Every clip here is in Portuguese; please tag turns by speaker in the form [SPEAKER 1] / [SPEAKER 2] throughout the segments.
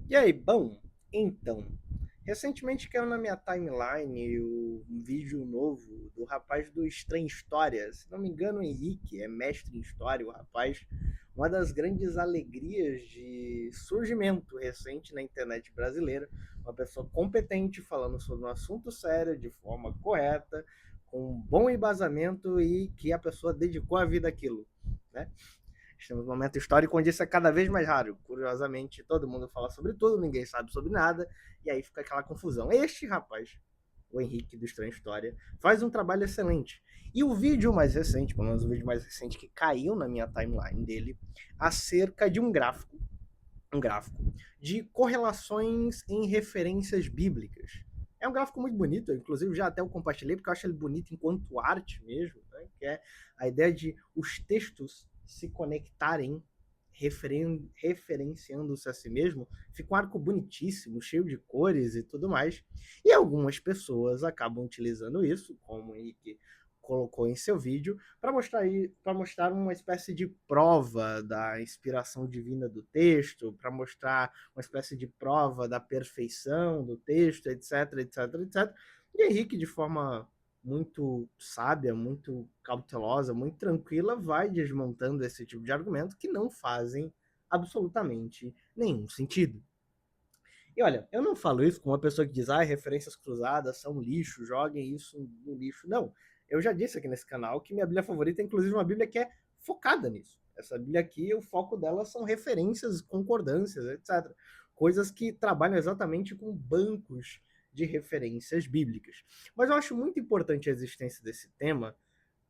[SPEAKER 1] E aí, bom, então, recentemente caiu na minha timeline um vídeo novo do rapaz do Estranha História. Se não me engano, o Henrique é mestre em história, o rapaz. Uma das grandes alegrias de surgimento recente na internet brasileira. Uma pessoa competente falando sobre um assunto sério, de forma correta, com um bom embasamento e que a pessoa dedicou a vida àquilo, né? Estamos num momento histórico onde isso é cada vez mais raro. Curiosamente, todo mundo fala sobre tudo, ninguém sabe sobre nada, e aí fica aquela confusão. Este rapaz, o Henrique do Estranha História, faz um trabalho excelente. E o vídeo mais recente, pelo menos o vídeo mais recente que caiu na minha timeline dele, acerca de um gráfico de correlações em referências bíblicas. É um gráfico muito bonito, inclusive já até eu compartilhei, porque eu acho ele bonito enquanto arte mesmo, né? Que é a ideia de os textos se conectarem referenciando-se a si mesmo, fica um arco bonitíssimo, cheio de cores e tudo mais. E algumas pessoas acabam utilizando isso, como o Henrique colocou em seu vídeo, para mostrar uma espécie de prova da inspiração divina do texto, para mostrar uma espécie de prova da perfeição do texto, etc, etc, etc. E Henrique, de forma muito sábia, muito cautelosa, muito tranquila, vai desmontando esse tipo de argumento que não fazem absolutamente nenhum sentido. E olha, eu não falo isso com uma pessoa que diz, ah, referências cruzadas são lixo, joguem isso no lixo. Não. Eu já disse aqui nesse canal que minha Bíblia favorita é inclusive uma Bíblia que é focada nisso. Essa Bíblia aqui, o foco dela são referências, concordâncias, etc. Coisas que trabalham exatamente com bancos de referências bíblicas. Mas eu acho muito importante a existência desse tema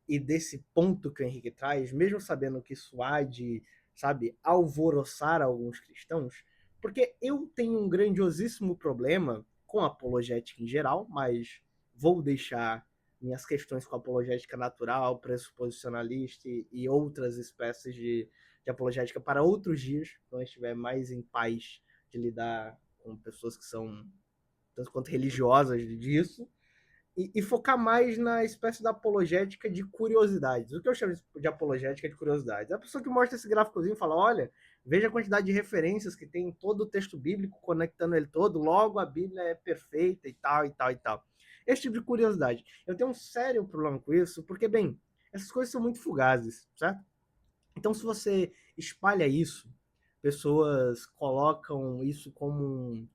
[SPEAKER 1] e desse ponto que o Henrique traz, mesmo sabendo que isso há de, sabe, alvoroçar alguns cristãos, porque eu tenho um grandiosíssimo problema com apologética em geral, mas vou deixar minhas questões com apologética natural, pressuposicionalista e outras espécies de apologética para outros dias, quando eu estiver mais em paz de lidar com pessoas que são tanto quanto religiosas disso, e focar mais na espécie da apologética de curiosidades. O que eu chamo de apologética de curiosidades? É a pessoa que mostra esse gráficozinho e fala: olha, veja a quantidade de referências que tem em todo o texto bíblico, conectando ele todo, logo a Bíblia é perfeita e tal, e tal, e tal. Esse tipo de curiosidade. Eu tenho um sério problema com isso, porque, bem, essas coisas são muito fugazes, certo? Então, se você espalha isso, pessoas colocam isso como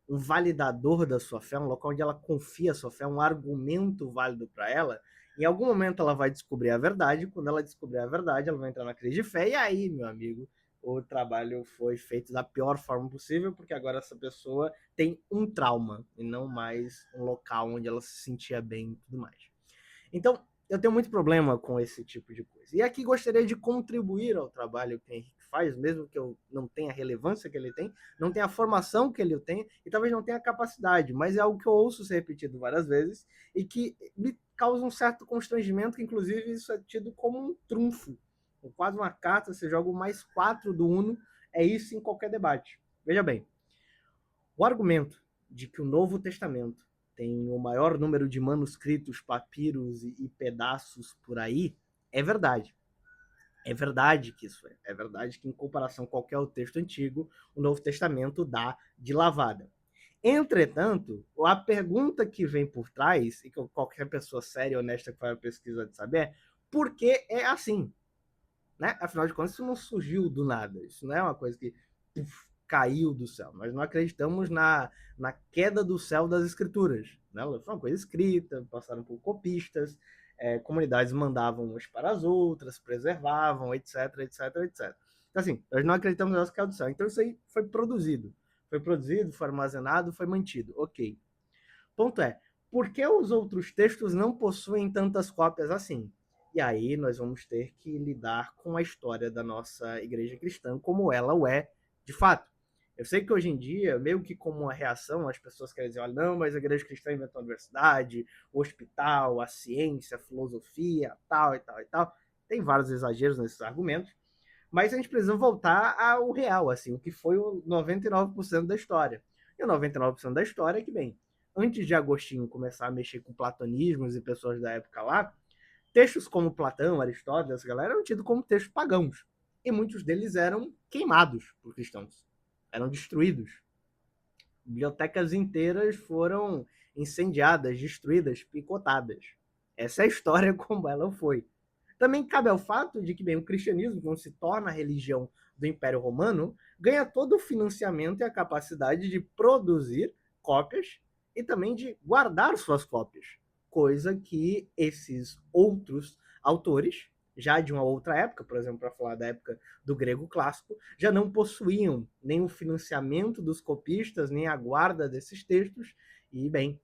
[SPEAKER 1] um validador da sua fé, um local onde ela confia a sua fé, um argumento válido para ela. Em algum momento ela vai descobrir a verdade, quando ela descobrir a verdade, ela vai entrar na crise de fé, e aí, meu amigo, o trabalho foi feito da pior forma possível, porque agora essa pessoa tem um trauma, e não mais um local onde ela se sentia bem e tudo mais. Então, eu tenho muito problema com esse tipo de coisa. E aqui gostaria de contribuir ao trabalho que o Henrique faz, mesmo que eu não tenha a relevância que ele tem, não tenha a formação que ele tem e talvez não tenha a capacidade, mas é algo que eu ouço ser repetido várias vezes e que me causa um certo constrangimento, que inclusive isso é tido como um trunfo. Com quase uma carta, você joga o mais 4 do Uno, é isso em qualquer debate. Veja bem, o argumento de que o Novo Testamento tem o maior número de manuscritos, papiros e pedaços por aí é verdade. É verdade que isso é. É verdade que, em comparação com qualquer outro texto antigo, o Novo Testamento dá de lavada. Entretanto, a pergunta que vem por trás, e que qualquer pessoa séria e honesta que faz a pesquisa de saber, é por que é assim? Né? Afinal de contas, isso não surgiu do nada. Isso não é uma coisa que caiu do céu. Nós não acreditamos na queda do céu das escrituras. Né? Foi uma coisa escrita, passaram por copistas, comunidades mandavam umas para as outras, preservavam, etc, etc, etc. Então, assim, nós não acreditamos que caiu do céu. Então, isso aí foi produzido. Foi produzido, foi armazenado, foi mantido. Ok. Ponto é, por que os outros textos não possuem tantas cópias assim? E aí nós vamos ter que lidar com a história da nossa igreja cristã como ela o é de fato. Eu sei que hoje em dia, meio que como uma reação, as pessoas querem dizer, olha, não, mas a igreja cristã inventou a universidade, o hospital, a ciência, a filosofia, tal e tal e tal. Tem vários exageros nesses argumentos, mas a gente precisa voltar ao real, assim, o que foi o 99% da história. E o 99% da história é que, bem, antes de Agostinho começar a mexer com platonismos e pessoas da época lá, textos como Platão, Aristóteles, essa galera eram tidos como textos pagãos. E muitos deles eram queimados por cristãos. Eram destruídos. Bibliotecas inteiras foram incendiadas, destruídas, picotadas. Essa é a história como ela foi. Também cabe ao fato de que, bem, o cristianismo, quando se torna a religião do Império Romano, ganha todo o financiamento e a capacidade de produzir cópias e também de guardar suas cópias, coisa que esses outros autores, já de uma outra época, por exemplo, para falar da época do grego clássico, já não possuíam nem o financiamento dos copistas, nem a guarda desses textos, e, bem,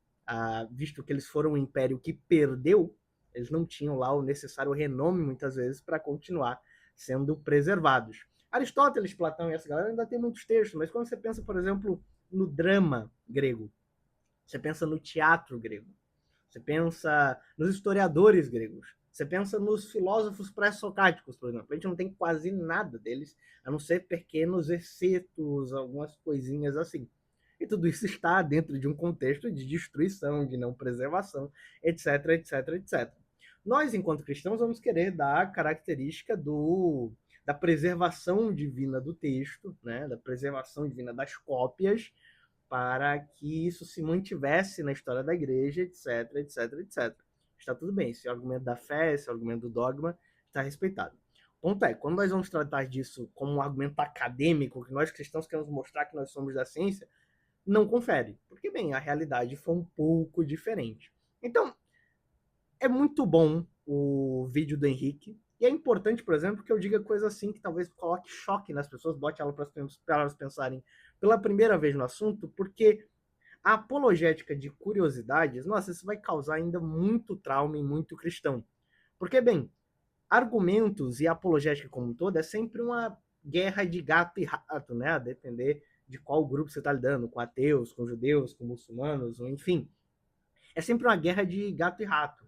[SPEAKER 1] visto que eles foram um império que perdeu, eles não tinham lá o necessário renome, muitas vezes, para continuar sendo preservados. Aristóteles, Platão e essa galera ainda tem muitos textos, mas quando você pensa, por exemplo, no drama grego, você pensa no teatro grego, você pensa nos historiadores gregos, você pensa nos filósofos pré-socráticos, por exemplo. A gente não tem quase nada deles, a não ser pequenos excetos, algumas coisinhas assim. E tudo isso está dentro de um contexto de destruição, de não preservação, etc, etc, etc. Nós, enquanto cristãos, vamos querer dar a característica da preservação divina do texto, né, da preservação divina das cópias, para que isso se mantivesse na história da igreja, etc, etc, etc. Está tudo bem, esse argumento da fé, esse argumento do dogma está respeitado. O ponto é, quando nós vamos tratar disso como um argumento acadêmico, que nós cristãos queremos mostrar que nós somos da ciência, não confere, porque, bem, a realidade foi um pouco diferente. Então, é muito bom o vídeo do Henrique, e é importante, por exemplo, que eu diga coisa assim que talvez coloque choque nas pessoas, bote elas para elas pensarem pela primeira vez no assunto, porque a apologética de curiosidades, nossa, isso vai causar ainda muito trauma em muito cristão. Porque, bem, argumentos e apologética como um todo é sempre uma guerra de gato e rato, né? A depender de qual grupo você está lidando, com ateus, com judeus, com muçulmanos, ou enfim. É sempre uma guerra de gato e rato.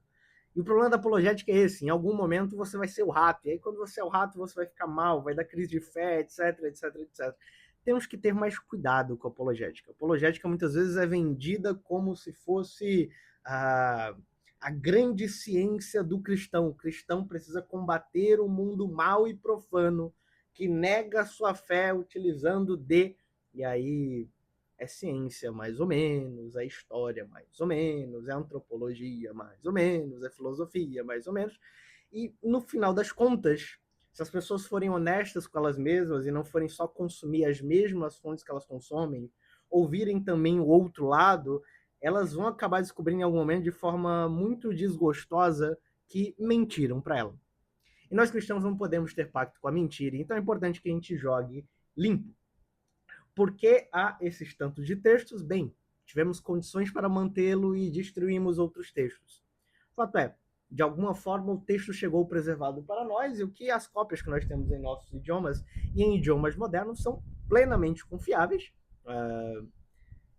[SPEAKER 1] E o problema da apologética é esse: em algum momento você vai ser o rato, e aí quando você é o rato você vai ficar mal, vai dar crise de fé, etc, etc, etc. Temos que ter mais cuidado com a apologética. A apologética muitas vezes é vendida como se fosse a grande ciência do cristão. O cristão precisa combater o mundo mau e profano que nega a sua fé utilizando de... E aí é ciência mais ou menos, é história mais ou menos, é antropologia mais ou menos, é filosofia mais ou menos. E no final das contas, se as pessoas forem honestas com elas mesmas e não forem só consumir as mesmas fontes que elas consomem, ouvirem também o outro lado, elas vão acabar descobrindo em algum momento de forma muito desgostosa que mentiram para ela. E nós cristãos não podemos ter pacto com a mentira, então é importante que a gente jogue limpo. Por que há esses tantos de textos? Bem, tivemos condições para mantê-lo e destruímos outros textos. O fato é, de alguma forma o texto chegou preservado para nós, e o que as cópias que nós temos em nossos idiomas e em idiomas modernos são plenamente confiáveis.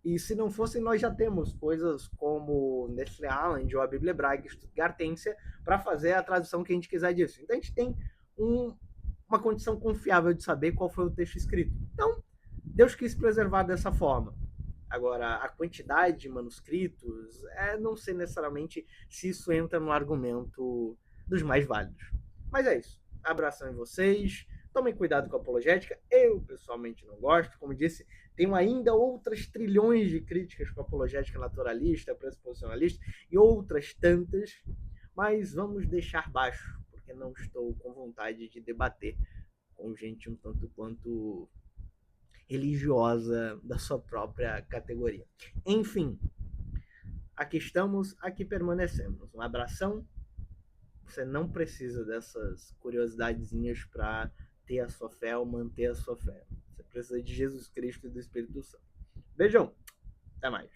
[SPEAKER 1] E se não fossem, nós já temos coisas como Nestle Aland ou a Bíblia Hebraica Stuttgartensia para fazer a tradução que a gente quiser disso. Então a gente tem uma condição confiável de saber qual foi o texto escrito. Então, Deus quis preservar dessa forma. Agora, a quantidade de manuscritos, não sei necessariamente se isso entra no argumento dos mais válidos. Mas é isso. Abração em vocês. Tomem cuidado com a apologética. Eu, pessoalmente, não gosto. Como disse, tenho ainda outras trilhões de críticas com a apologética naturalista, pressuposicionalista e outras tantas. Mas vamos deixar baixo, porque não estou com vontade de debater com gente um tanto quanto religiosa da sua própria categoria. Enfim, aqui estamos, aqui permanecemos. Um abração. Você não precisa dessas curiosidadezinhas para ter a sua fé ou manter a sua fé. Você precisa de Jesus Cristo e do Espírito Santo. Beijão. Até mais.